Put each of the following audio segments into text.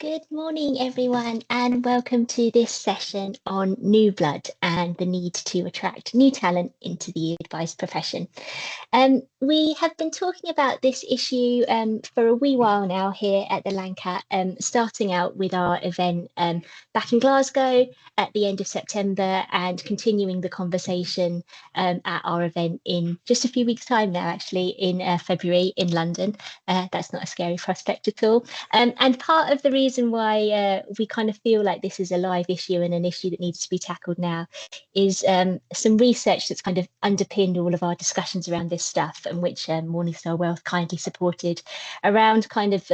Good morning, everyone, and welcome to this session on new blood and the need to attract new talent into the advice profession. We have been talking about this issue for a wee while now here at the Lancat, starting out with our event back in Glasgow at the end of September and continuing the conversation at our event in just a few weeks' time now, actually, in February in London. That's not a scary prospect at all. And part of the reason why we kind of feel like this is a live issue and an issue that needs to be tackled now is some research that's kind of underpinned all of our discussions around this stuff, and which Morningstar Wealth kindly supported, around kind of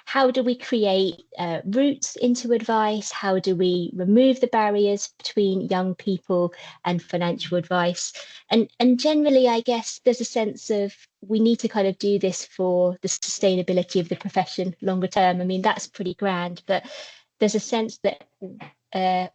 how do we create routes into advice? How do we remove the barriers between young people and financial advice? And generally, I guess there's a sense of we need to kind of do this for the sustainability of the profession longer term. I mean, that's pretty grand, but there's a sense that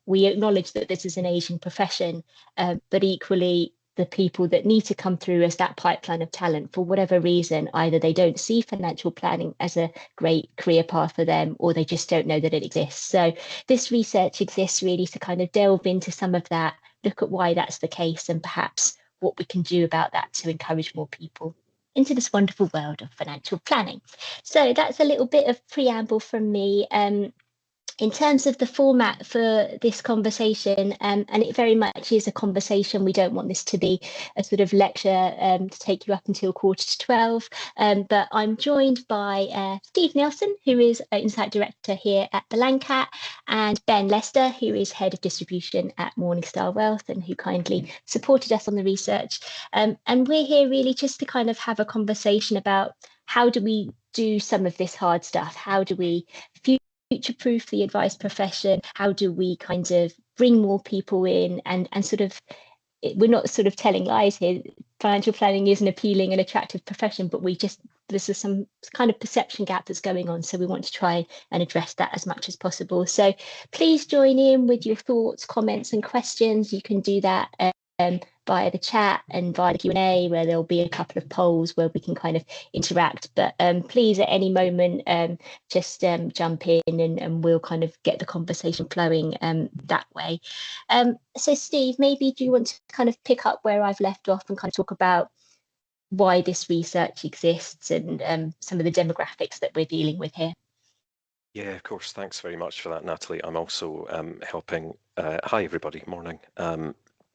we acknowledge that this is an aging profession, but equally the people that need to come through as that pipeline of talent, for whatever reason, either they don't see financial planning as a great career path for them, or they just don't know that it exists. So this research exists really to kind of delve into some of that, look at why that's the case, and perhaps what we can do about that to encourage more people into this wonderful world of financial planning. So that's a little bit of preamble from me. In terms of the format for this conversation, and it very much is a conversation, we don't want this to be a sort of lecture to take you up until 11:45, but I'm joined by Steve Nelson, who is Insight Director here at the Lancat, and Ben Lester, who is Head of Distribution at Morningstar Wealth and who kindly supported us on the research. And we're here really just to kind of have a conversation about how do we do some of this hard stuff? How do we future-proof the advice profession? How do we kind of bring more people in and sort of, we're not sort of telling lies here. Financial planning is an appealing and attractive profession, but there's some kind of perception gap that's going on. So we want to try and address that as much as possible. So please join in with your thoughts, comments and questions. You can do that via the chat and via the Q&A, where there'll be a couple of polls where we can kind of interact. But please, at any moment, just jump in and we'll kind of get the conversation flowing that way. So Steve, maybe do you want to kind of pick up where I've left off and kind of talk about why this research exists and some of the demographics that we're dealing with here? Yeah, of course. Thanks very much for that, Natalie. I'm also helping. Hi, everybody. Morning.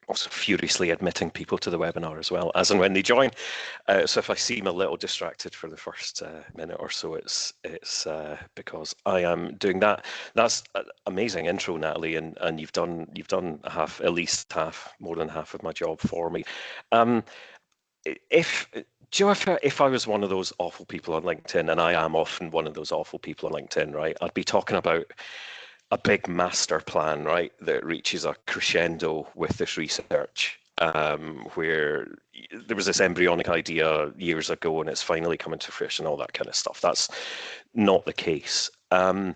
Also furiously admitting people to the webinar as well, as and when they join. So if I seem a little distracted for the first minute or so, it's because I am doing that. That's an amazing intro, Natalie, and you've done at least half, more than half of my job for me. If I was one of those awful people on LinkedIn, and I am often one of those awful people on LinkedIn, right, I'd be talking about a big master plan, right, that reaches a crescendo with this research, where there was this embryonic idea years ago and it's finally coming to fruition, all that kind of stuff. That's not the case. In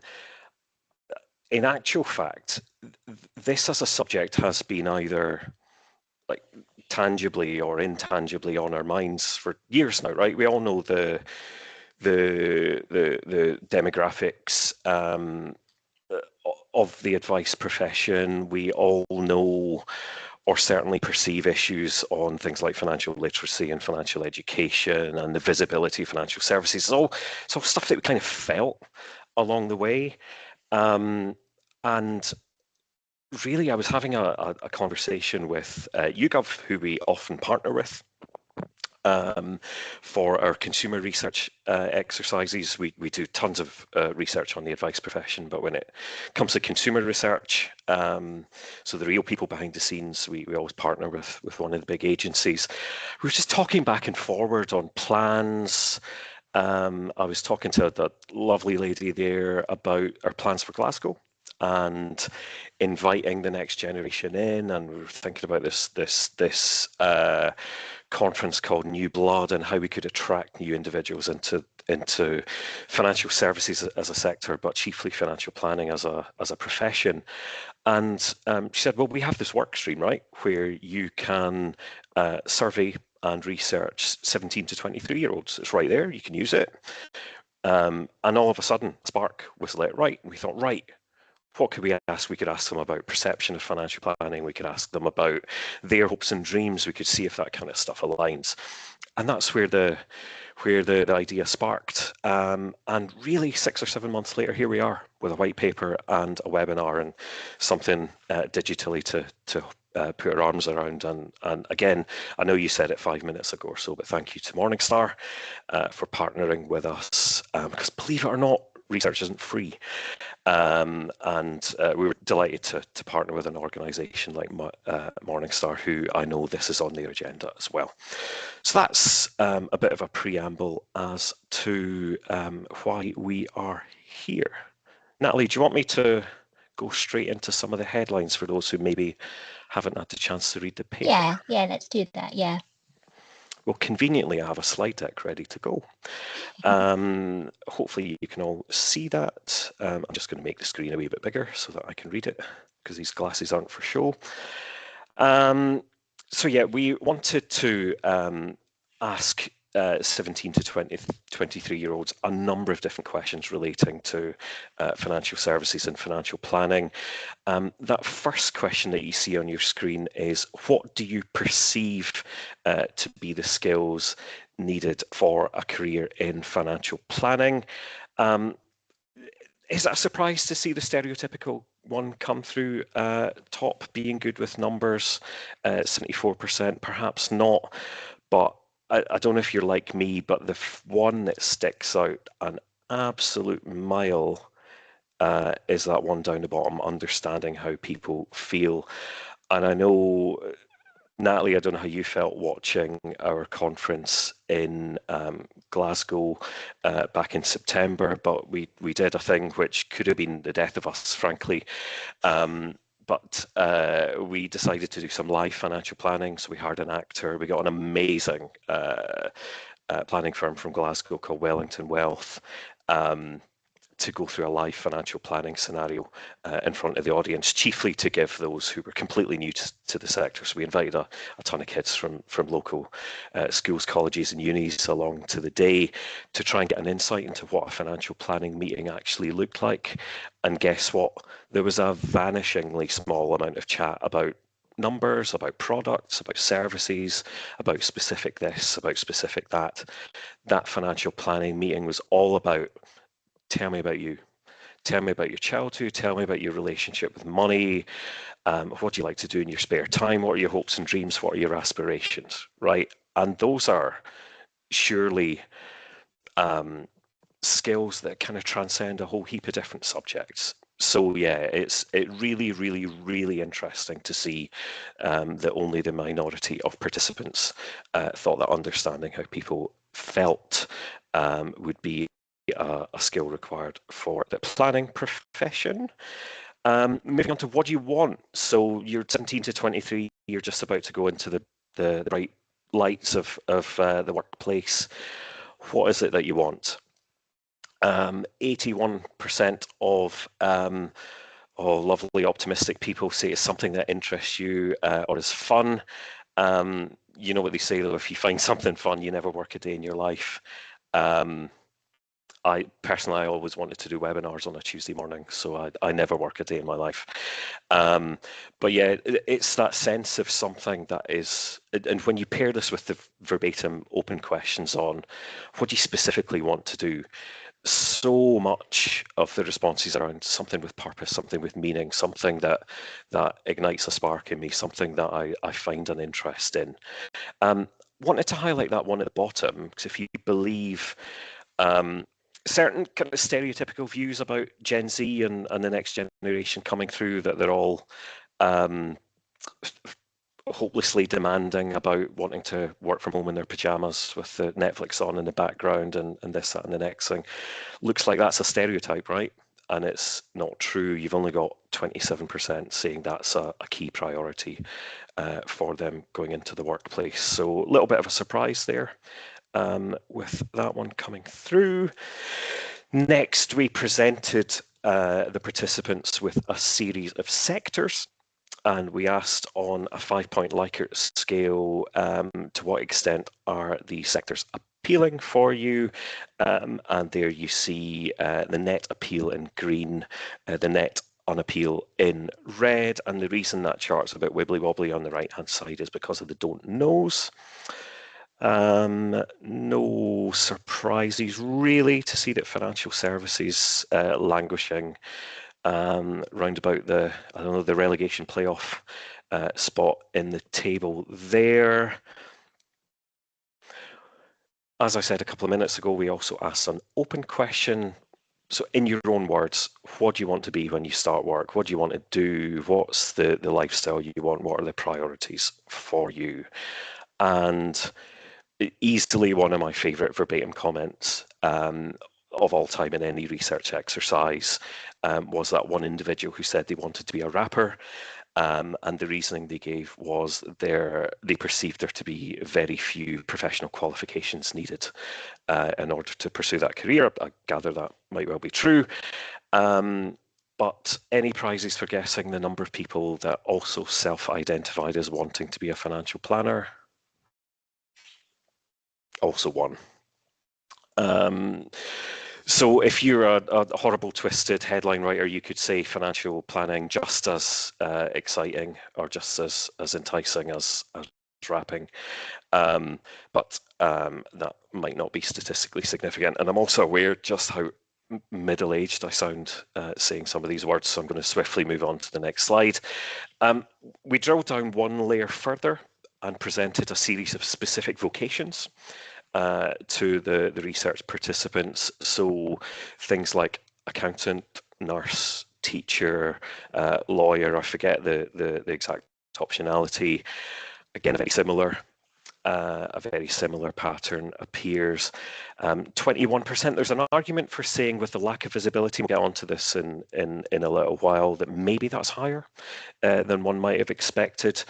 actual fact, this as a subject has been either like tangibly or intangibly on our minds for years now, right? We all know the demographics of the advice profession. We all know, or certainly perceive, issues on things like financial literacy and financial education and the visibility of financial services. It's all stuff that we kind of felt along the way. And really, I was having a conversation with YouGov, who we often partner with, for our consumer research exercises. We do tons of research on the advice profession, but when it comes to consumer research, so the real people behind the scenes, we always partner with one of the big agencies. We were just talking back and forward on plans. I was talking to that lovely lady there about our plans for Glasgow and inviting the next generation in, and we were thinking about this conference called New Blood and how we could attract new individuals into financial services as a sector, but chiefly financial planning as a profession. And she said, well, we have this work stream, right, where you can survey and research 17 to 23-year-olds. It's right there. You can use it. And all of a sudden, a spark was lit. Right, we thought, right, what could we ask? We could ask them about perception of financial planning. We could ask them about their hopes and dreams. We could see if that kind of stuff aligns. And that's where the idea sparked. And really, 6 or 7 months later, here we are with a white paper and a webinar and something digitally to put our arms around. And again, I know you said it 5 minutes ago or so, but thank you to Morningstar for partnering with us. Because believe it or not, research isn't free. And we were delighted to partner with an organisation like Morningstar, who I know this is on their agenda as well. So that's a bit of a preamble as to why we are here. Natalie, do you want me to go straight into some of the headlines for those who maybe haven't had the chance to read the paper? Yeah, let's do that. Yeah. Well, conveniently, I have a slide deck ready to go. Hopefully you can all see that. I'm just going to make the screen a wee bit bigger so that I can read it, because these glasses aren't for show. So yeah, we wanted to ask 17 to 23-year-olds a number of different questions relating to financial services and financial planning. That first question that you see on your screen is, what do you perceive to be the skills needed for a career in financial planning? Is that a surprise to see the stereotypical one come through top, being good with numbers, 74%? Perhaps not, but I don't know if you're like me, but the one that sticks out an absolute mile is that one down the bottom, understanding how people feel. And I know, Natalie, I don't know how you felt watching our conference in Glasgow back in September, but we did a thing which could have been the death of us, frankly. But we decided to do some live financial planning. So we hired an actor. We got an amazing planning firm from Glasgow called Wellington Wealth to go through a live financial planning scenario in front of the audience, chiefly to give those who were completely new to the sector. So we invited a ton of kids from local schools, colleges and unis along to the day to try and get an insight into what a financial planning meeting actually looked like. And guess what? There was a vanishingly small amount of chat about numbers, about products, about services, about specific this, about specific that. That financial planning meeting was all about, tell me about you. Tell me about your childhood. Tell me about your relationship with money. What do you like to do in your spare time? What are your hopes and dreams? What are your aspirations? Right? And those are surely skills that kind of transcend a whole heap of different subjects. So yeah, it's really, really, really interesting to see that only the minority of participants thought that understanding how people felt would be a skill required for the planning profession. Moving on to what do you want? So you're 17 to 23, you're just about to go into the bright lights of the workplace. What is it that you want? 81% of lovely optimistic people say it's something that interests you or is fun. You know what they say though, if you find something fun, you never work a day in your life. I personally always wanted to do webinars on a Tuesday morning, so I never work a day in my life. But yeah, it's that sense of something that is, and when you pair this with the verbatim open questions on what do you specifically want to do, so much of the responses around something with purpose, something with meaning, something that ignites a spark in me, something that I find an interest in. Wanted to highlight that one at the bottom, because if you believe certain kind of stereotypical views about Gen Z and the next generation coming through, that they're all hopelessly demanding about wanting to work from home in their pajamas with the Netflix on in the background and this, that and the next thing. Looks like that's a stereotype, right? And it's not true. You've only got 27% saying that's a key priority for them going into the workplace. So a little bit of a surprise there with that one coming through. Next, we presented the participants with a series of sectors. and we asked on a 5-point Likert scale, to what extent are these sectors appealing for you? And there you see the net appeal in green, the net unappeal in red. And the reason that chart's a bit wibbly wobbly on the right hand side is because of the don't knows. No surprises really to see that financial services languishing round about the, I don't know, the relegation playoff spot in the table there. As I said a couple of minutes ago, we also asked an open question. So in your own words, what do you want to be when you start work? What do you want to do? What's the lifestyle you want? What are the priorities for you? And easily one of my favourite verbatim comments of all time in any research exercise was that one individual who said they wanted to be a rapper. And the reasoning they gave was they perceived there to be very few professional qualifications needed in order to pursue that career. I gather that might well be true. But any prizes for guessing the number of people that also self-identified as wanting to be a financial planner? Also one. So if you're a horrible, twisted headline writer, you could say financial planning just as exciting or just as enticing as rapping. But that might not be statistically significant. And I'm also aware just how middle-aged I sound saying some of these words, so I'm going to swiftly move on to the next slide. We drilled down one layer further and presented a series of specific vocations to the research participants. So things like accountant, nurse, teacher, lawyer, I forget the exact optionality. Again, a very similar pattern appears. 21%, there's an argument for saying with the lack of visibility, we'll get onto this in a little while, that maybe that's higher than one might have expected.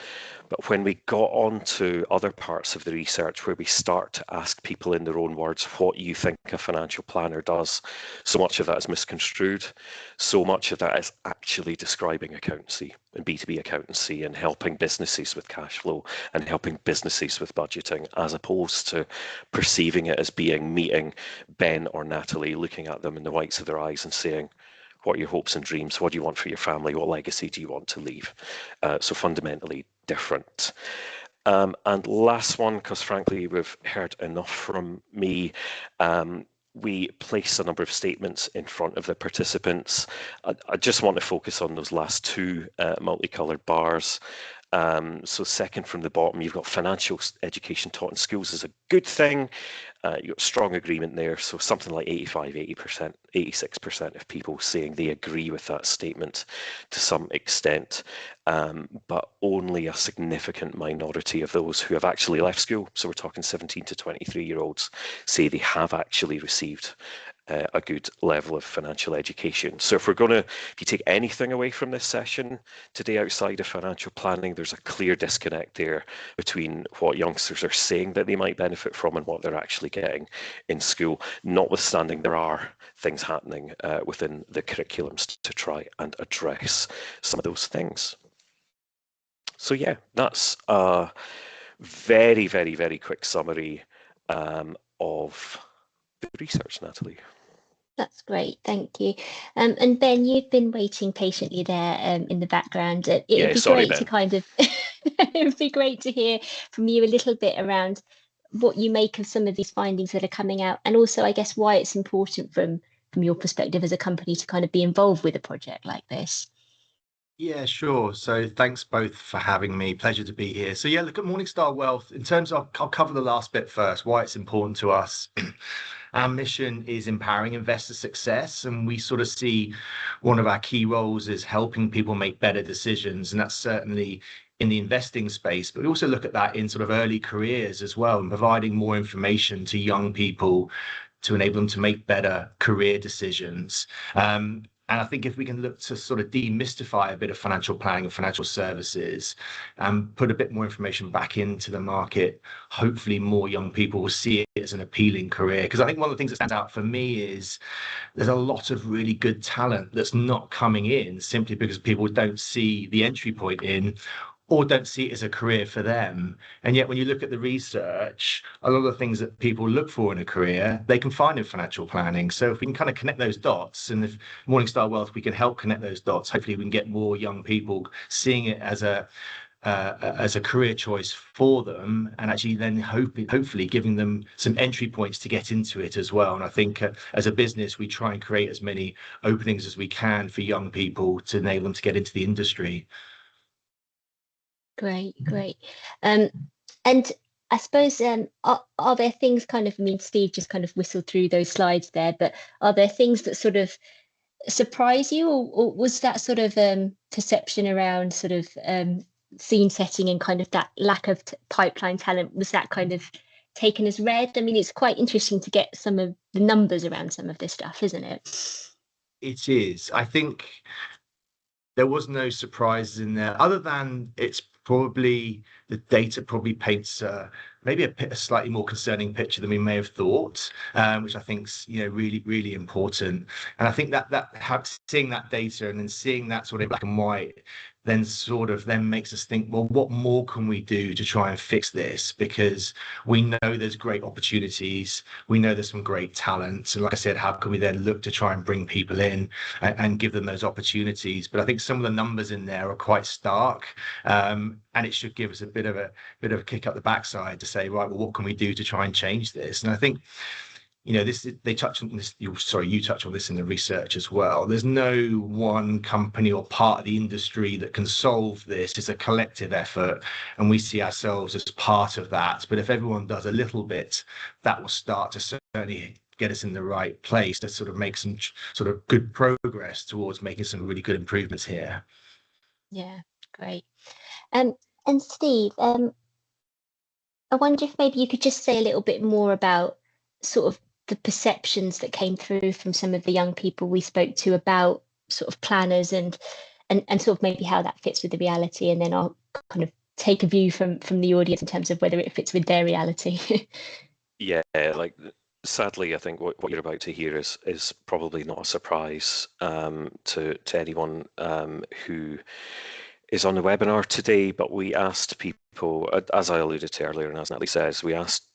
But when we got on to other parts of the research where we start to ask people in their own words what you think a financial planner does, so much of that is misconstrued. So much of that is actually describing accountancy and B2B accountancy and helping businesses with cash flow and helping businesses with budgeting, as opposed to perceiving it as being meeting Ben or Natalie, looking at them in the whites of their eyes and saying, what are your hopes and dreams? What do you want for your family? What legacy do you want to leave? So fundamentally different. And last one, because frankly, we've heard enough from me. We place a number of statements in front of the participants. I just want to focus on those last two multicolored bars. So second from the bottom, you've got financial education taught in schools is a good thing. You've got strong agreement there. So something like 85, 80%, 86% of people saying they agree with that statement to some extent, but only a significant minority of those who have actually left school, so we're talking 17 to 23-year-olds, say they have actually received a good level of financial education. So if you take anything away from this session today outside of financial planning, there's a clear disconnect there between what youngsters are saying that they might benefit from and what they're actually getting in school, notwithstanding there are things happening within the curriculums to try and address some of those things. So yeah, that's a very, very, very quick summary of the research, Natalie. That's great, thank you. And Ben, you've been waiting patiently there in the background. It'd be great Ben. To kind of, it'd be great to hear from you a little bit around what you make of some of these findings that are coming out, and also, I guess, why it's important from your perspective as a company to kind of be involved with a project like this. Yeah, sure. So thanks both for having me. Pleasure to be here. So yeah, look at Morningstar Wealth. In terms of, I'll cover the last bit first, why it's important to us. Our mission is empowering investor success, and we sort of see one of our key roles is helping people make better decisions, and that's certainly in the investing space. But we also look at that in sort of early careers as well, and providing more information to young people to enable them to make better career decisions. And I think if we can look to sort of demystify a bit of financial planning and financial services and put a bit more information back into the market, hopefully more young people will see it as an appealing career. Because I think one of the things that stands out for me is there's a lot of really good talent that's not coming in simply because people don't see the entry point in or don't see it as a career for them. And yet, when you look at the research, a lot of the things that people look for in a career, they can find in financial planning. So if we can kind of connect those dots, and if Morningstar Wealth, we can help connect those dots, hopefully we can get more young people seeing it as a career choice for them, and actually then hopefully giving them some entry points to get into it as well. And I think as a business, we try and create as many openings as we can for young people to enable them to get into the industry. Great. And I suppose are there things kind of, I mean, Steve just kind of whistled through those slides there, but are there things that sort of surprise you, or was that sort of perception around sort of scene setting and kind of that lack of pipeline talent, was that kind of taken as read? I mean, it's quite interesting to get some of the numbers around some of this stuff, isn't it? It is. I think there was no surprises in there, other than it's probably the data probably paints maybe a slightly more concerning picture than we may have thought, which I think's really really important. And I think that seeing that data and then seeing that sort of black and white then makes us think, well, what more can we do to try and fix this? Because we know there's great opportunities, we know there's some great talent, and like I said, how can we then look to try and bring people in and give them those opportunities? But I think some of the numbers in there are quite stark, and it should give us a bit of a kick up the backside to say, right, well, what can we do to try and change this? And I think they touch on this. You touch on this in the research as well. There's no one company or part of the industry that can solve this. It's a collective effort, and we see ourselves as part of that. But if everyone does a little bit, that will start to certainly get us in the right place to sort of make some sort of good progress towards making some really good improvements here. Yeah, great. And Steve, I wonder if maybe you could just say a little bit more about sort of the perceptions that came through from some of the young people we spoke to about sort of planners and sort of maybe how that fits with the reality, and then I'll kind of take a view from the audience in terms of whether it fits with their reality. Yeah, like sadly, I think what you're about to hear is probably not a surprise to anyone who is on the webinar today. But we asked people, as I alluded to earlier, and as Natalie says, we asked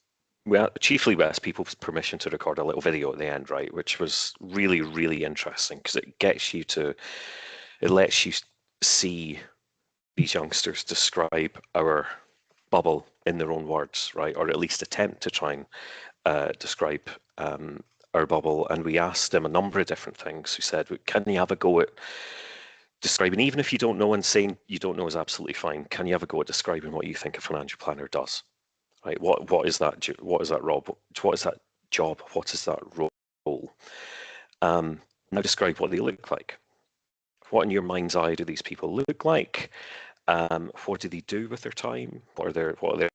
people's permission to record a little video at the end, right? Which was really, really interesting because it lets you see these youngsters describe our bubble in their own words, right? Or at least attempt to try and describe our bubble. And we asked them a number of different things. We said, can you have a go at describing, even if you don't know, and saying you don't know is absolutely fine, can you have a go at describing what you think a financial planner does? Right? What is that? What is that, Rob? What is that job? What is that role? Now describe what they look like. What in your mind's eye do these people look like? What do they do with their time? What are their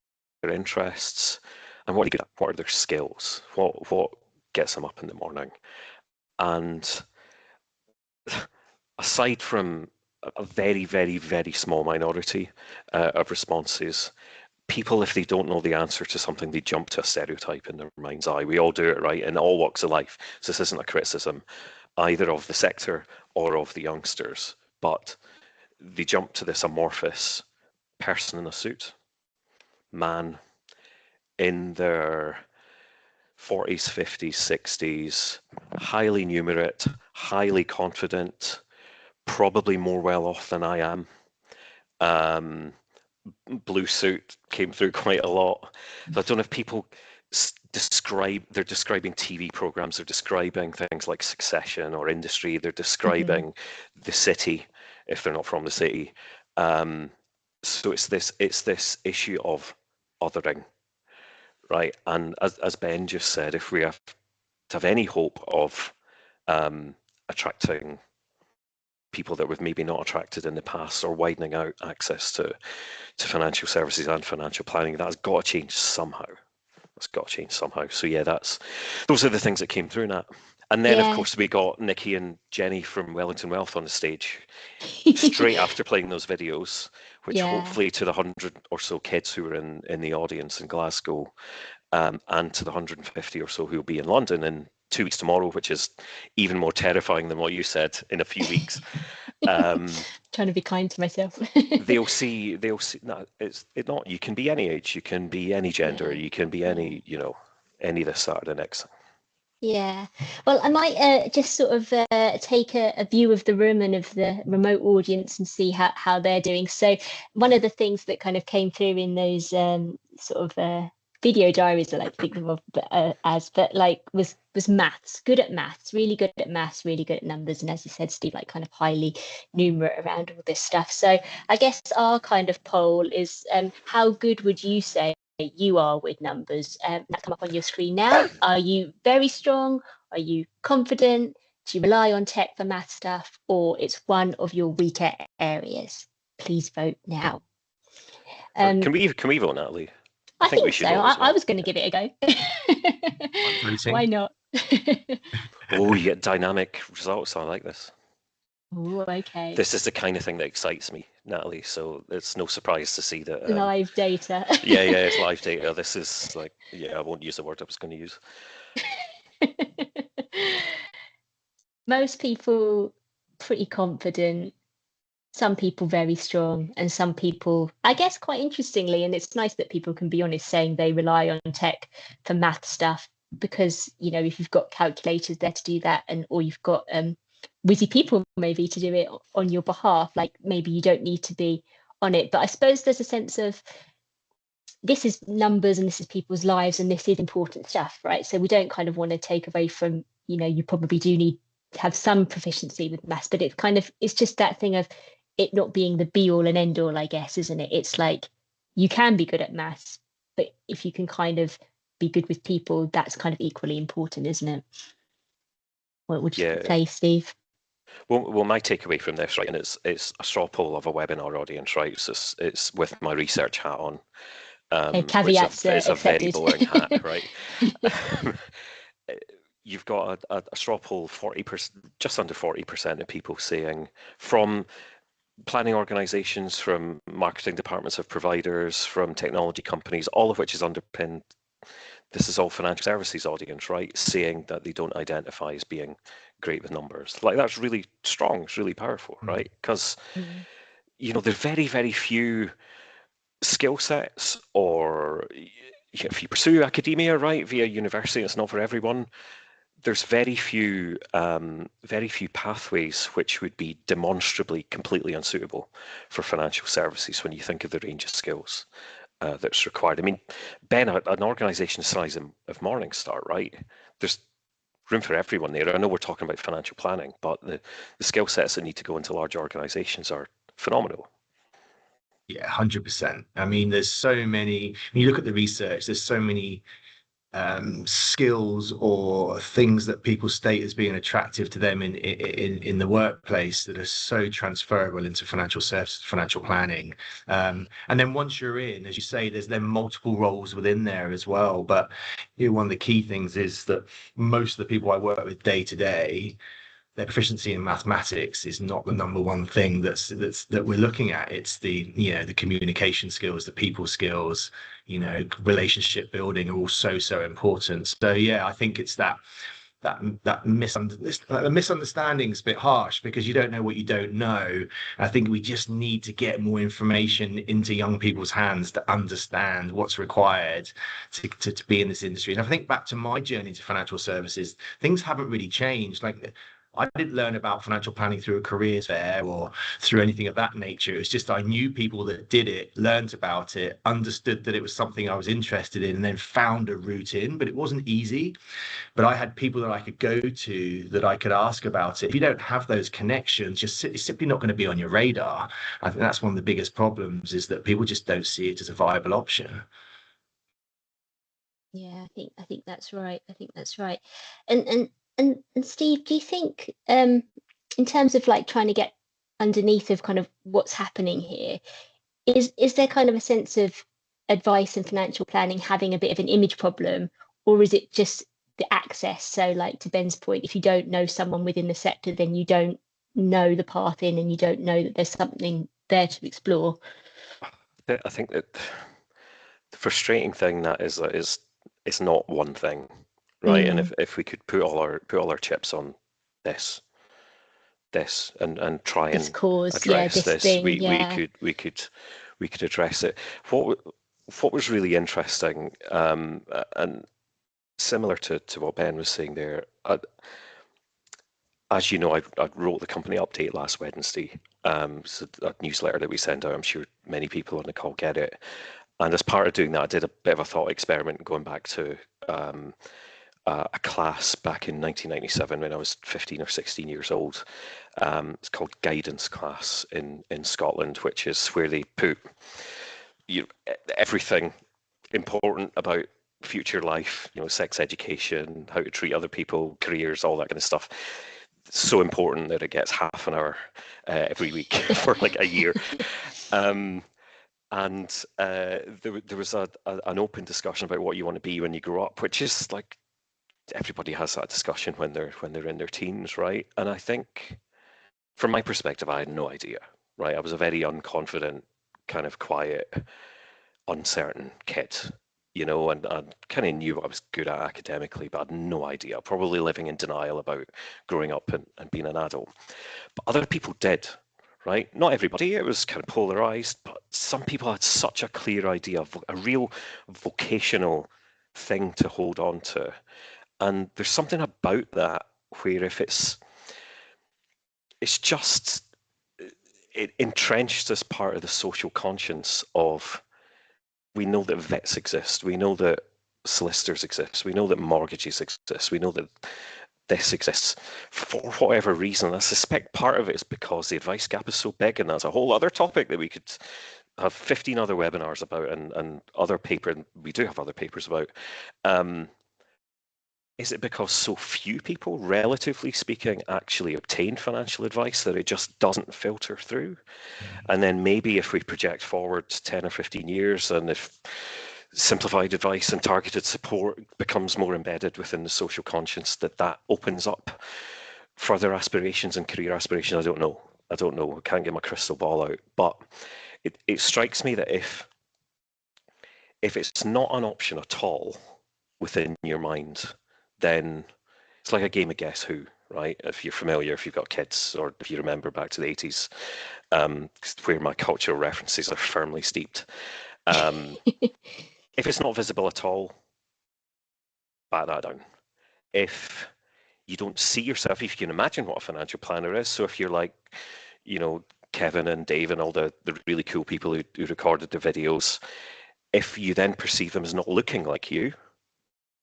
interests? And what are they good at? What are their skills? What gets them up in the morning? And aside from a very, very, very small minority of responses, people, if they don't know the answer to something, they jump to a stereotype in their mind's eye. We all do it, right? In all walks of life. So this isn't a criticism either of the sector or of the youngsters, but they jump to this amorphous person in a suit, man in their 40s, 50s, 60s, highly numerate, highly confident, probably more well off than I am. Blue suit came through quite a lot. So I don't know if people they're describing TV programs, they're describing things like Succession or Industry, they're describing the city if they're not from the city. So it's this issue of othering, right? And as Ben just said, if we have to have any hope of attracting people that we've maybe not attracted in the past, or widening out access to financial services and financial planning, that's got to change somehow. That's got to change somehow. So yeah, those are the things that came through, Nat. And then, of Yeah. course, we got Nikki and Jenny from Wellington Wealth on the stage straight after playing those videos, which Yeah. hopefully to the 100 or so kids who were in the audience in Glasgow, and to the 150 or so who will be in London in 2 weeks tomorrow, which is even more terrifying than what you said, in a few weeks. Trying to be kind to myself. they'll see. No, it's not. You can be any age. You can be any gender. Yeah. You can be any. Any this, that, or the next. Yeah. Well, I might just sort of take a view of the room and of the remote audience and see how they're doing. So one of the things that kind of came through in those sort of video diaries, I like to think of them but like was maths, good at maths, really good at maths, really good at numbers. And as you said, Steve, like kind of highly numerate around all this stuff. So I guess our kind of poll is how good would you say you are with numbers? That come up on your screen now. Are you very strong? Are you confident? Do you rely on tech for math stuff, or it's one of your weaker areas? Please vote now. Can we vote, Natalie? I think we so. should vote as well. I was going to give it a go. I'm voting. Why not? Oh, you get dynamic results. I like this. Ooh, okay. This is the kind of thing that excites me, Natalie. So it's no surprise to see that. Live data. Yeah, it's live data. This is like, I won't use the word I was going to use. Most people pretty confident, some people very strong, and some people, I guess, quite interestingly, and it's nice that people can be honest, saying they rely on tech for math stuff, because if you've got calculators there to do that, or you've got witty people maybe to do it on your behalf, like maybe you don't need to be on it. But I suppose there's a sense of this is numbers and this is people's lives and this is important stuff, right? So we don't kind of want to take away from, you probably do need to have some proficiency with maths, but it's just that thing of it not being the be all and end all, I guess, isn't it? It's like you can be good at maths, but if you can kind of be good with people, that's kind of equally important, isn't it? What would you say, Steve? Well, my takeaway from this, right, and it's a straw poll of a webinar audience, right? So it's with my research hat on. Caveats it's a very accepted. boring hat, right? You've got a straw poll, 40%, just under 40% of people saying, from planning organizations, from marketing departments of providers, from technology companies, all of which is underpinned. This is all financial services audience, right? Saying that they don't identify as being great with numbers. Like, that's really strong. It's really powerful, right? Because, there's very, very few skill sets, or if you pursue academia, right, via university, it's not for everyone. There's very few pathways which would be demonstrably completely unsuitable for financial services when you think of the range of skills that's required. I mean, Ben, an organisation the size of Morningstar, right? There's room for everyone there. I know we're talking about financial planning, but the skill sets that need to go into large organisations are phenomenal. Yeah, 100%. I mean, there's so many, when you look at the research, there's so many skills or things that people state as being attractive to them in the workplace that are so transferable into financial services, financial planning. And then once you're in, as you say, there's then multiple roles within there as well. But one of the key things is that most of the people I work with day to day, their proficiency in mathematics is not the number one thing that we're looking at. It's the communication skills, the people skills, relationship building are all so important. So yeah, I think it's that misunderstanding is a bit harsh, because you don't know what you don't know. I think we just need to get more information into young people's hands to understand what's required to be in this industry. And I think back to my journey to financial services, things haven't really changed. Like, I didn't learn about financial planning through a careers fair or through anything of that nature. It's just I knew people that did it, learned about it, understood that it was something I was interested in, and then found a route in. But it wasn't easy. But I had people that I could go to, that I could ask about it. If you don't have those connections, it's simply not going to be on your radar. I think that's one of the biggest problems, is that people just don't see it as a viable option. Yeah, I think that's right. I think that's right. And Steve, do you think in terms of like trying to get underneath of kind of what's happening here, is there kind of a sense of advice and financial planning having a bit of an image problem, or is it just the access. So like to Ben's point, if you don't know someone within the sector, then you don't know the path in, and you don't know that there's something there to explore. I think that the frustrating thing that is it's not one thing, right? And if we could put all our chips on this and try This and cause, yeah, address this this, thing, yeah. we could address it. What was really interesting, and similar to what Ben was saying there, as you know, I wrote the company update last Wednesday. So a newsletter that we send out, I'm sure many people on the call get it. And as part of doing that, I did a bit of a thought experiment going back to a class back in 1997 when I was 15 or 16 years old. It's called guidance class in Scotland, which is where they put everything important about future life, sex education, how to treat other people, careers, all that kind of stuff. So important that it gets half an hour every week for like a year. And there was an open discussion about what you want to be when you grow up, which is like everybody has that discussion when they're in their teens, right? And I think from my perspective, I had no idea, right? I was a very unconfident, kind of quiet, uncertain kid, and I kind of knew what I was good at academically, but I had no idea, probably living in denial about growing up and being an adult. But other people did, right? Not everybody, it was kind of polarized, but some people had such a clear idea of a real vocational thing to hold on to. And there's something about that where if it's just entrenched as part of the social conscience of, we know that vets exist, we know that solicitors exist, we know that mortgages exist, we know that this exists for whatever reason. I suspect part of it is because the advice gap is so big, and that's a whole other topic that we could have 15 other webinars about and other paper, and we do have other papers about. Is it because so few people, relatively speaking, actually obtain financial advice that it just doesn't filter through? And then maybe if we project forward 10 or 15 years, and if simplified advice and targeted support becomes more embedded within the social conscience, that opens up further aspirations and career aspirations. I don't know. I can't get my crystal ball out. But it strikes me that if it's not an option at all within your mind, then it's like a game of Guess Who, right? If you're familiar, if you've got kids, or if you remember back to the 80s, where my cultural references are firmly steeped. If it's not visible at all, bat that down. If you don't see yourself, if you can imagine what a financial planner is, so if you're like, Kevin and Dave and all the really cool people who recorded the videos, if you then perceive them as not looking like you,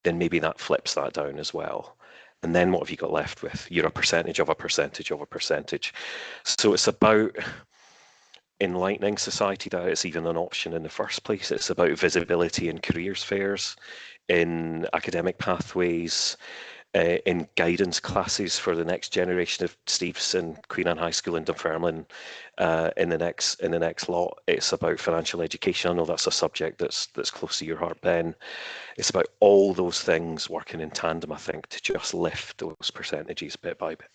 then maybe that flips that down as well. And then what have you got left with? You're a percentage of a percentage of a percentage. So it's about enlightening society that it's even an option in the first place. It's about visibility in careers fairs, in academic pathways, in guidance classes for the next generation of Steves in Queen Anne High School in Dunfermline in the next lot. It's about financial education. I know that's a subject that's close to your heart, Ben. It's about all those things working in tandem, I think, to just lift those percentages bit by bit.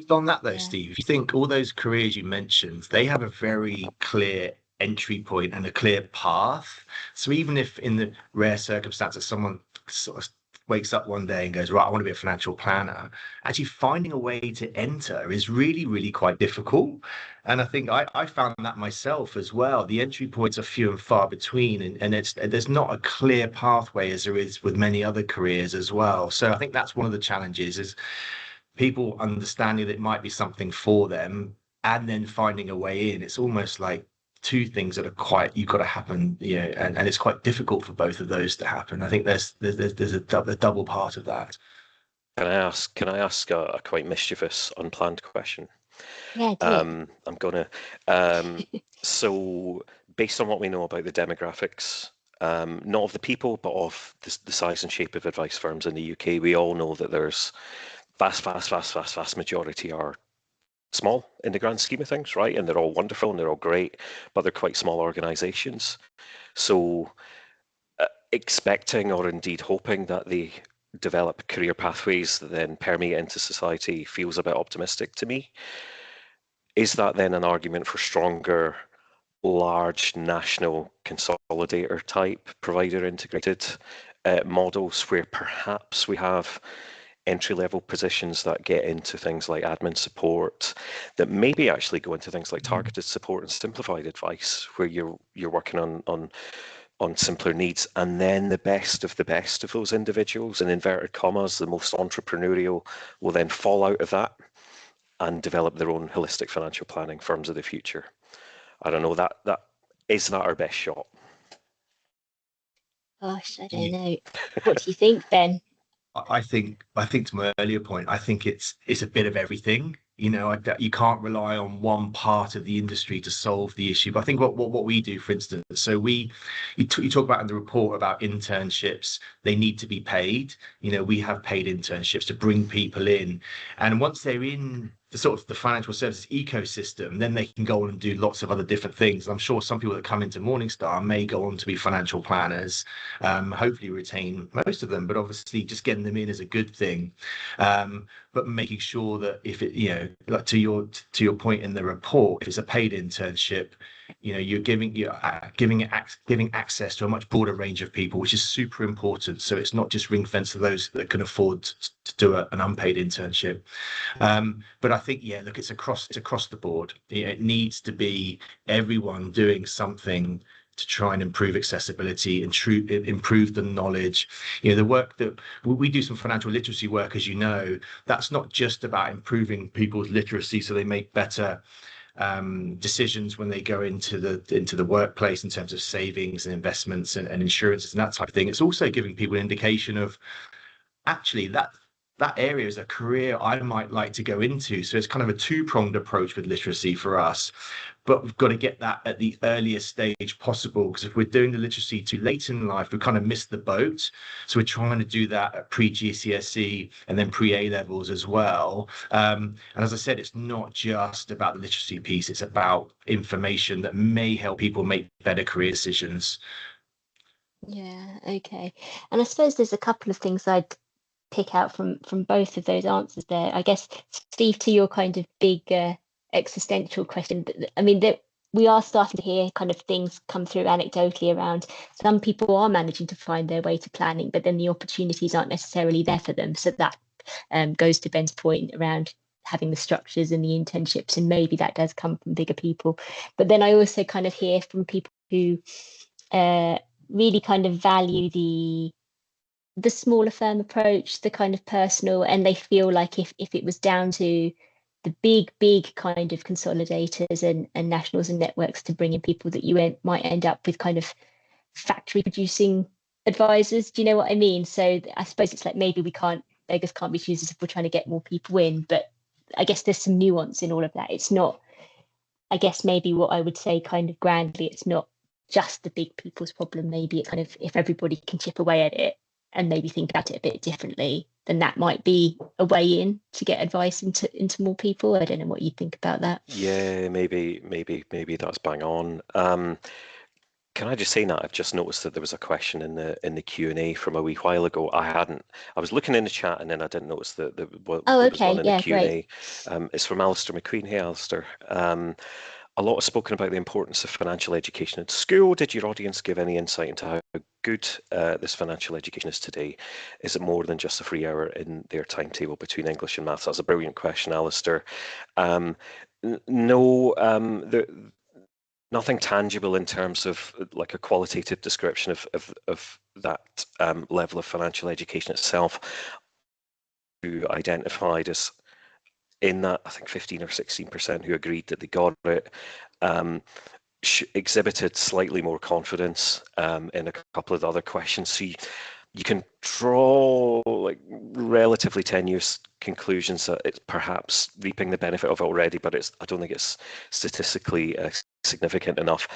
On that though, Yeah. Steve, if you think all those careers you mentioned, they have a very clear entry point and a clear path. So even if in the rare circumstance that someone sort of wakes up one day and goes, right, I want to be a financial planner, actually finding a way to enter is really, really quite difficult. And I think I found that myself as well. The entry points are few and far between, and there's not a clear pathway as there is with many other careers as well. So I think that's one of the challenges is people understanding that it might be something for them and then finding a way in. It's almost like two things that are you've got to happen, and it's quite difficult for both of those to happen. I think there's a double part of that. Can I ask a quite mischievous, unplanned question? Yeah, do it. I'm gonna. So, based on what we know about the demographics, not of the people, but of the size and shape of advice firms in the UK, we all know that there's vast majority are small in the grand scheme of things, right? And they're all wonderful and they're all great, but they're quite small organisations. So, expecting or indeed hoping that they develop career pathways that then permeate into society feels a bit optimistic to me. Is that then an argument for stronger, large national consolidator type provider integrated models where perhaps we have entry-level positions that get into things like admin support, that maybe actually go into things like targeted support and simplified advice, where you're working on simpler needs, and then the best of those individuals, in inverted commas, the most entrepreneurial, will then fall out of that and develop their own holistic financial planning firms of the future. I don't know, that is not our best shot. Gosh, I don't know. What do you think, Ben? I think to my earlier point, I think it's a bit of everything. You know, you can't rely on one part of the industry to solve the issue. But I think what we do, for instance, so you talk about in the report about internships, they need to be paid. You know, we have paid internships to bring people in, and once they're in the sort of the financial services ecosystem, then they can go on and do lots of other different things. I'm sure some people that come into Morningstar may go on to be financial planners, hopefully retain most of them, but obviously just getting them in is a good thing. But making sure that if it, you know, like to your point in the report, if it's a paid internship, you know, you're giving access to a much broader range of people, which is super important. So it's not just ring fenced to those that can afford to do an unpaid internship. But I think, yeah, look, it's across the board. It needs to be everyone doing something to try and improve accessibility and improve the knowledge. You know, the work that we do, some financial literacy work, as you know, that's not just about improving people's literacy so they make better decisions when they go into the workplace in terms of savings and investments and insurances and that type of thing. It's also giving people an indication of actually that area is a career I might like to go into. So it's kind of a two-pronged approach with literacy for us. But we've got to get that at the earliest stage possible, because if we're doing the literacy too late in life, we kind of miss the boat. So we're trying to do that at pre-GCSE and then pre-A levels as well. And as I said, it's not just about the literacy piece, it's about information that may help people make better career decisions. Yeah, okay. And I suppose there's a couple of things I'd pick out from both of those answers there. I guess, Steve, to your kind of big existential question, I mean, that we are starting to hear kind of things come through anecdotally around some people are managing to find their way to planning, but then the opportunities aren't necessarily there for them. So that goes to Ben's point around having the structures and the internships, and maybe that does come from bigger people. But then I also kind of hear from people who really kind of value the smaller firm approach, the kind of personal, and they feel like if it was down to the big kind of consolidators and nationals and networks to bring in people, that you might end up with kind of factory producing advisors. Do you know what I mean? So I suppose it's like maybe beggars can't be choosers if we're trying to get more people in, but I guess there's some nuance in all of that. It's not, I guess maybe what I would say kind of grandly, it's not just the big people's problem. Maybe it kind of, if everybody can chip away at it and maybe think about it a bit differently, then that might be a way in to get advice into more people. I don't know what you think about that. Yeah, maybe that's bang on. Can I just say, Nat, I've just noticed that there was a question in the Q&A from a wee while ago. I was looking in the chat and then I didn't notice that there was one in the Q&A. It's from Alistair McQueen. Hey, Alistair. A lot is spoken about the importance of financial education at school. Did your audience give any insight into how good this financial education is today? Is it more than just a free hour in their timetable between English and maths? That's a brilliant question, Alistair. No, nothing tangible in terms of like a qualitative description of that level of financial education itself. Who identified as in that, I think 15 or 16% who agreed that they got it, exhibited slightly more confidence in a couple of the other questions. So you can draw like relatively tenuous conclusions that it's perhaps reaping the benefit of it already, but I don't think it's statistically significant enough.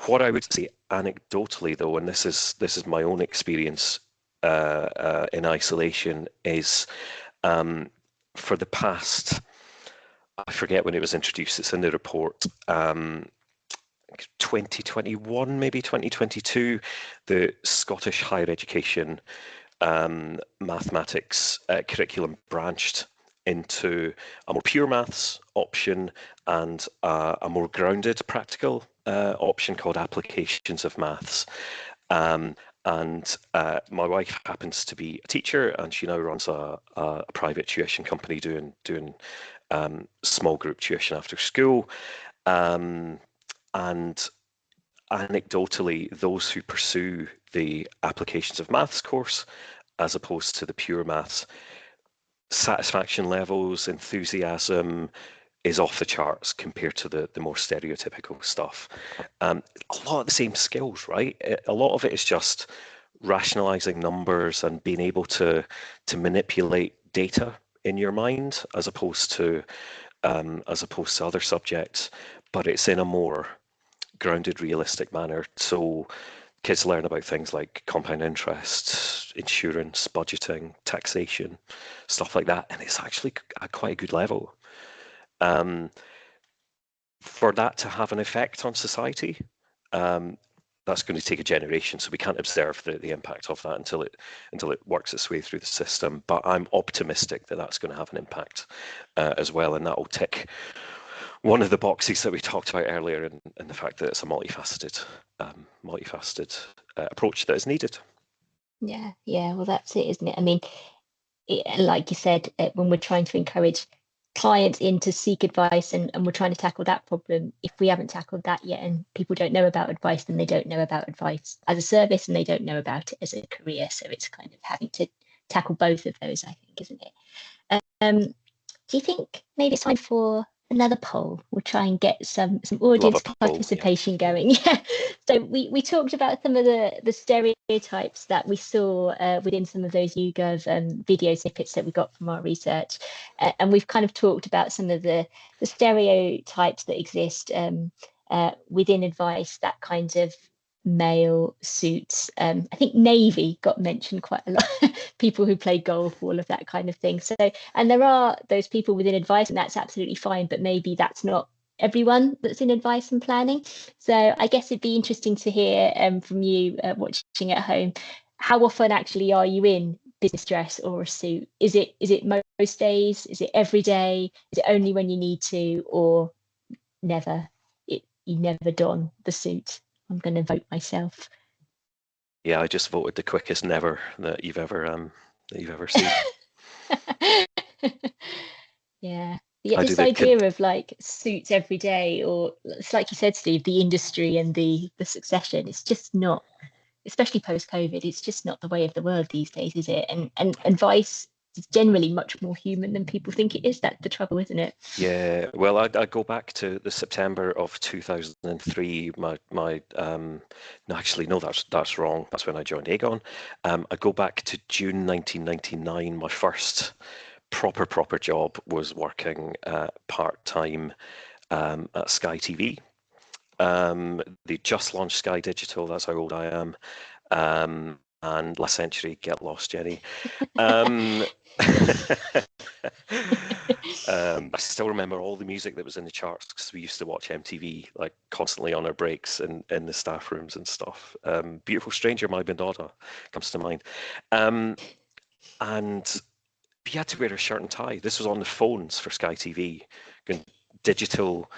What I would say anecdotally, though, and this is my own experience in isolation, is for the past, I forget when it was introduced, it's in the report, 2021, maybe 2022, the Scottish Higher Education mathematics curriculum branched into a more pure maths option and a more grounded practical option called applications of maths. And my wife happens to be a teacher, and she now runs a private tuition company doing small group tuition after school. And anecdotally, those who pursue the applications of maths course as opposed to the pure maths, satisfaction levels, enthusiasm is off the charts compared to the more stereotypical stuff. A lot of the same skills, right? A lot of it is just rationalizing numbers and being able to manipulate data in your mind as opposed to other subjects, but it's in a more grounded, realistic manner. So kids learn about things like compound interest, insurance, budgeting, taxation, stuff like that, and it's actually at quite a good level. For that to have an effect on society, that's going to take a generation, so we can't observe the impact of that until it works its way through the system. But I'm optimistic that that's going to have an impact as well, and that will tick one of the boxes that we talked about earlier, in the fact that it's a multifaceted approach that is needed. Yeah, well, that's it, isn't it? I mean, like you said, when we're trying to encourage clients in to seek advice and we're trying to tackle that problem, if we haven't tackled that yet and people don't know about advice, then they don't know about advice as a service and they don't know about it as a career. So it's kind of having to tackle both of those, I think, isn't it? Do you think maybe it's time for another poll? We'll try and get some audience participation going. Yeah. So we talked about some of the stereotypes that we saw within some of those YouGov video snippets that we got from our research, and we've kind of talked about some of the stereotypes that exist within advice, that kind of male suits. I think navy got mentioned quite a lot. People who play golf, all of that kind of thing. So, and there are those people within advice, and that's absolutely fine, but maybe that's not everyone that's in advice and planning. So I guess it'd be interesting to hear from you watching at home, how often actually are you in business dress or a suit? Is it most days? Is it every day? Is it only when you need to, or never? You never don the suit? I'm going to vote myself. Yeah, I just voted the quickest never that you've ever seen. Yeah. This idea of like suits every day, or it's like you said, Steve, the industry and the succession, it's just not, especially post-COVID, it's just not the way of the world these days, is it? And advice is generally much more human than people think it is. That's the trouble, isn't it? Yeah, well, I go back to the September of 2003. No, actually, no, that's wrong. That's when I joined Aegon. I go back to June 1999. My first proper job was working part-time at Sky TV. They just launched Sky Digital. That's how old I am. And last century, get lost, Jenny. I still remember all the music that was in the charts because we used to watch MTV like constantly on our breaks and in the staff rooms and stuff. Beautiful Stranger, My Bandana comes to mind. And you had to wear a shirt and tie. This was on the phones for Sky TV, digital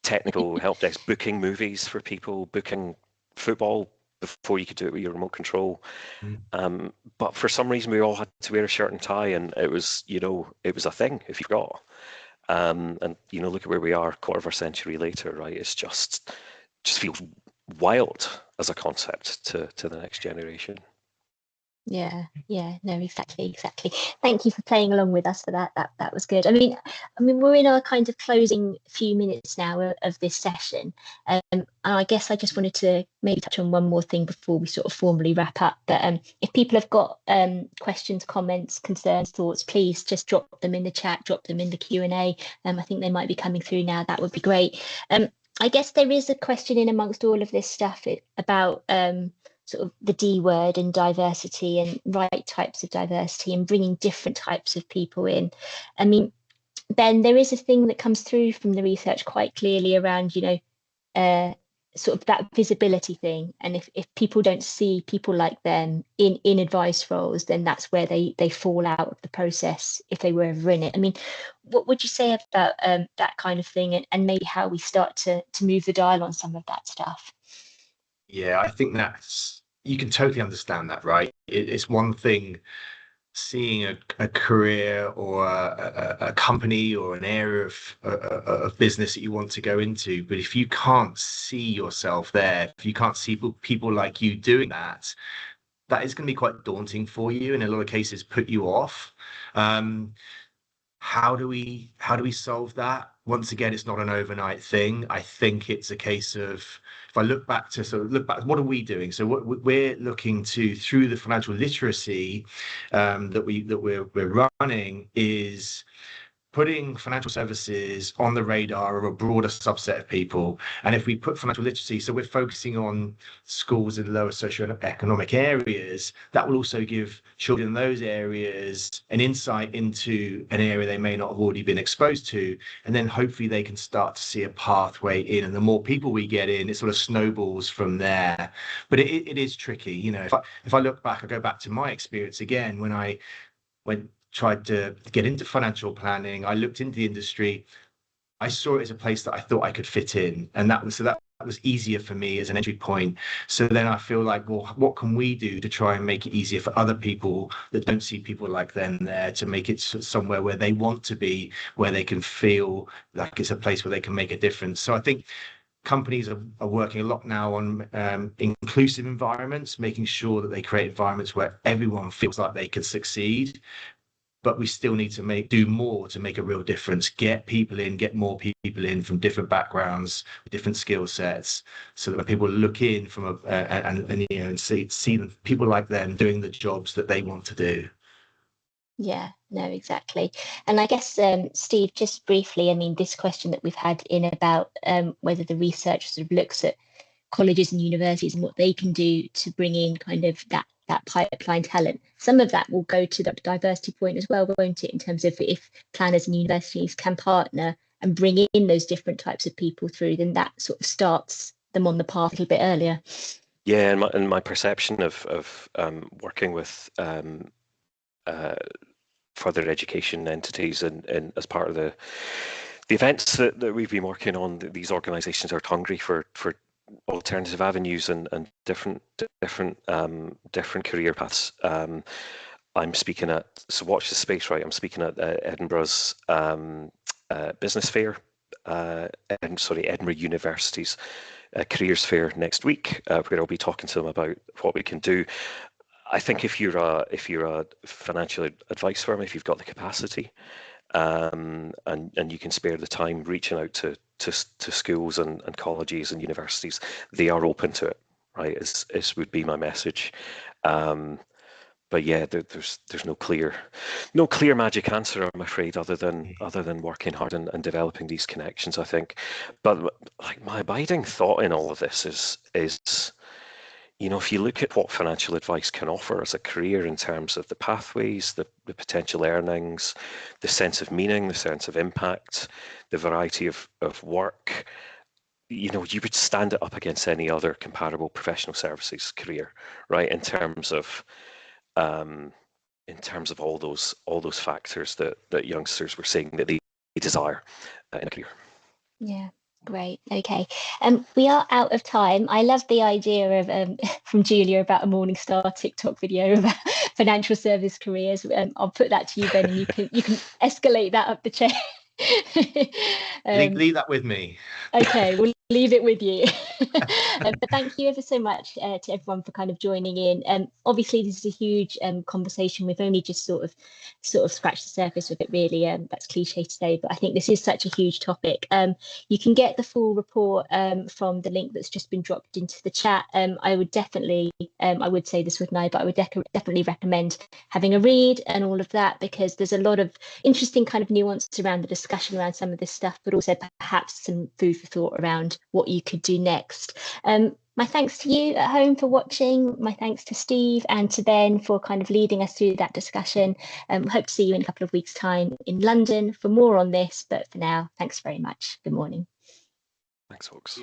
technical help desk, booking movies for people, booking football before you could do it with your remote control. But for some reason we all had to wear a shirt and tie, and it was a thing if you forgot. And look at where we are, quarter of a century later, right? It's just feels wild as a concept to the next generation. Yeah, no, exactly. Thank you for playing along with us for that. That was good. I mean, we're in our kind of closing few minutes now of this session, and I guess I just wanted to maybe touch on one more thing before we sort of formally wrap up. But if people have got questions, comments, concerns, thoughts, please just drop them in the chat, drop them in the Q&A. I think they might be coming through now. That would be great. I guess there is a question in amongst all of this stuff about sort of the D word and diversity and right types of diversity and bringing different types of people in. I mean, Ben, there is a thing that comes through from the research quite clearly around, sort of that visibility thing, and if people don't see people like them in advice roles, then that's where they fall out of the process if they were ever in it. I mean, what would you say about that kind of thing, and maybe how we start to move the dial on some of that stuff? Yeah, I think you can totally understand that, right? It's one thing seeing a career or a company or an area of business that you want to go into. But if you can't see yourself there, if you can't see people like you doing that, that is going to be quite daunting for you, and in a lot of cases put you off. Um, how do we solve that? Once again, it's not an overnight thing. I think it's a case of, if I look back, what are we doing? So what we're looking to, through the financial literacy that we're running, is putting financial services on the radar of a broader subset of people. And if we put financial literacy, so we're focusing on schools in lower socioeconomic areas, that will also give children in those areas an insight into an area they may not have already been exposed to. And then hopefully they can start to see a pathway in. And the more people we get in, it sort of snowballs from there. But it is tricky. You know, if I look back, I go back to my experience again when I tried to get into financial planning. I looked into the industry. I saw it as a place that I thought I could fit in, and that was easier for me as an entry point. So then I feel like, well, what can we do to try and make it easier for other people that don't see people like them there, to make it somewhere where they want to be, where they can feel like it's a place where they can make a difference. So I think companies are working a lot now on inclusive environments, making sure that they create environments where everyone feels like they can succeed. But we still need to do more to make a real difference. Get more people in from different backgrounds, different skill sets, so that when people look in from and see them, people like them doing the jobs that they want to do. Yeah, no, exactly. And I guess, Steve, just briefly, I mean, this question that we've had in about whether the research sort of looks at colleges and universities and what they can do to bring in kind of that pipeline talent. Some of that will go to the diversity point as well, won't it? In terms of if planners and universities can partner and bring in those different types of people through, then that sort of starts them on the path a little bit earlier. Yeah, and my perception of working with further education entities and as part of the events that we've been working on, these organisations are hungry for alternative avenues and different career paths. I'm speaking at, so watch the space, right? I'm speaking at Edinburgh's business fair, Edinburgh University's careers fair next week, where I'll be talking to them about what we can do. I think if you're a financial advice firm, if you've got the capacity, and you can spare the time reaching out to schools and colleges and universities, they are open to it, right? Is would be my message. But yeah, there's no clear magic answer, I'm afraid, other than working hard and developing these connections, I think. But like, my abiding thought in all of this is you know, if you look at what financial advice can offer as a career in terms of the pathways, the potential earnings, the sense of meaning, the sense of impact, the variety of work, you know, you would stand it up against any other comparable professional services career, right? In terms of all those factors that youngsters were saying that they desire in a career. Yeah. Great. Okay. We are out of time. I love the idea of from Julia about a Morningstar TikTok video about financial service careers. I'll put that to you, Ben, and you can escalate that up the chain. Leave that with me. Okay, we'll leave it with you. But thank you ever so much to everyone for kind of joining in. Obviously, this is a huge conversation. We've only just sort of scratched the surface of it, really. That's cliche today, but I think this is such a huge topic. You can get the full report from the link that's just been dropped into the chat. I would definitely, I would say this, wouldn't I? But I would definitely recommend having a read and all of that, because there's a lot of interesting kind of nuance around the discussion around some of this stuff, but also perhaps some food for thought around what you could do next. My thanks to you at home for watching. My thanks to Steve and to Ben for kind of leading us through that discussion. Hope to see you in a couple of weeks' time in London for more on this. But for now, thanks very much. Good morning. Thanks, folks.